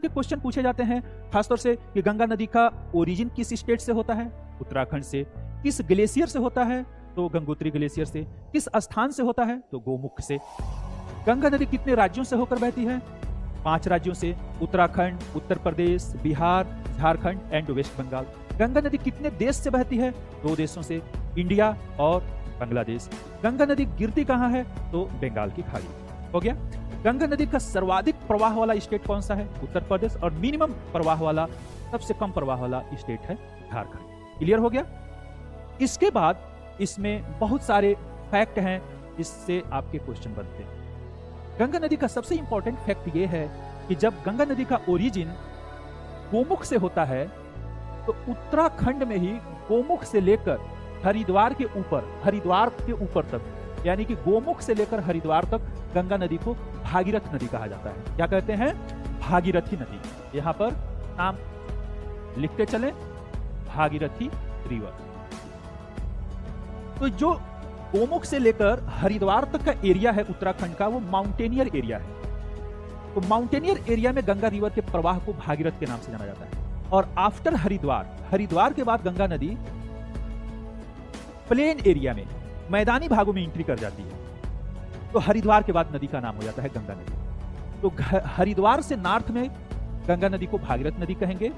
के क्वेश्चन पूछे जाते हैं खासतौर से कि गंगा नदी का ओरिजिन किस स्टेट से होता है, उत्तराखंड से। किस ग्लेशियर से होता है, तो गंगोत्री ग्लेशियर से। किस स्थान से होता है, तो गोमुख से। गंगा नदी कितने राज्यों से होकर बहती है, 5 राज्यों से, उत्तराखंड, उत्तर प्रदेश, बिहार, झारखंड एंड वेस्ट बंगाल। गंगा नदी कितने देश से बहती है, 2 देशों से, इंडिया और बांग्लादेश। गंगा नदी गिरती कहाँ है, तो बंगाल की खाड़ी। हो गया। गंगा नदी का सर्वाधिक प्रवाह वाला स्टेट कौन सा है, उत्तर प्रदेश। और मिनिमम प्रवाह वाला, सबसे कम प्रवाह वाला स्टेट है झारखंड। क्लियर हो गया। इसके बाद इसमें बहुत सारे फैक्ट हैं जिससे आपके क्वेश्चन बनते हैं। गंगा नदी का सबसे इंपॉर्टेंट फैक्ट यह है कि जब गंगा नदी का ओरिजिन गोमुख से होता है तो उत्तराखंड में ही गोमुख से लेकर हरिद्वार के ऊपर तक, यानी कि गोमुख से लेकर हरिद्वार तक गंगा नदी को भागीरथ नदी कहा जाता है। क्या कहते हैं, भागीरथी नदी। यहां पर नाम लिखते चले, भागीरथी रिवर। तो जो गोमुख से लेकर हरिद्वार तक का एरिया है उत्तराखंड का, वो माउंटेनियर एरिया है। तो माउंटेनियर एरिया में गंगा रिवर के प्रवाह को भागीरथ के नाम से जाना जाता है। और आफ्टर हरिद्वार के बाद गंगा नदी प्लेन एरिया में, मैदानी भागों में एंट्री कर जाती है, तो हरिद्वार के बाद नदी का नाम हो जाता है गंगा नदी। तो हरिद्वार से नॉर्थ में गंगा नदी को भागीरथ नदी कहेंगे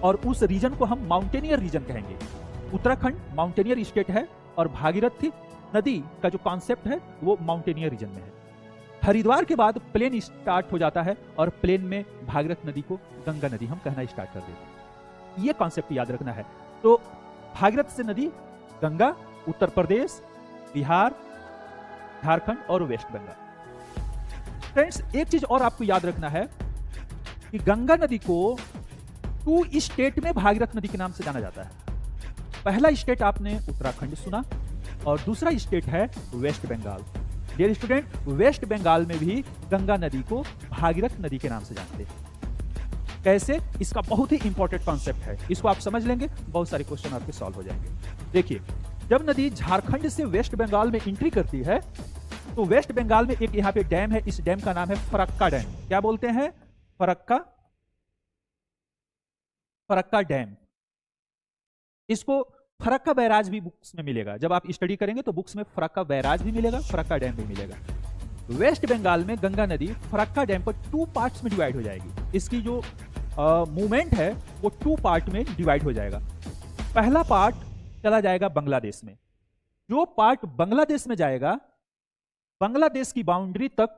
और उस रीजन को हम माउंटेनियर रीजन कहेंगे। उत्तराखंड माउंटेनियर स्टेट है और भागीरथी नदी का जो कॉन्सेप्ट है वो माउंटेनियर रीजन में है। हरिद्वार के बाद प्लेन स्टार्ट हो जाता है और प्लेन में भागीरथ नदी को गंगा नदी हम कहना स्टार्ट कर देते हैं। ये कॉन्सेप्ट याद रखना है। तो भागीरथ से नदी गंगा, उत्तर प्रदेश, बिहार, झारखंड और वेस्ट बंगाल। फ्रेंड्स, एक चीज और आपको याद रखना है कि गंगा नदी को 2 स्टेट में भागीरथ नदी के नाम से जाना जाता है। पहला स्टेट आपने उत्तराखंड सुना और दूसरा स्टेट है वेस्ट बंगाल। डियर स्टूडेंट, वेस्ट बंगाल में भी गंगा नदी को भागीरथ नदी के नाम से जानते हैं। कैसे, इसका बहुत ही इंपॉर्टेंट कॉन्सेप्ट है। इसको आप समझ लेंगे, बहुत सारे क्वेश्चन आपके सॉल्व हो जाएंगे। देखिए, जब नदी झारखंड से वेस्ट बंगाल में एंट्री करती है तो वेस्ट बंगाल में एक यहां पे डैम है। इस डैम का नाम है फरक्का डैम। क्या बोलते हैं, फरक्का डैम। इसको फरक्का बैराज भी बुक्स में मिलेगा। जब आप स्टडी करेंगे तो बुक्स में फरक्का बैराज भी मिलेगा, फरक्का डैम भी मिलेगा। वेस्ट बंगाल में गंगा नदी फरक्का डैम पर 2 पार्ट्स में डिवाइड हो जाएगी। इसकी जो मूवमेंट है वो 2 पार्ट में डिवाइड हो जाएगा। पहला पार्ट चला जाएगा बांग्लादेश में। जो पार्ट बांग्लादेश में जाएगा, बांग्लादेश की बाउंड्री तक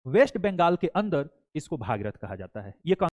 वेस्ट बंगाल के अंदर, इसको भागीरथ कहा जाता है। ये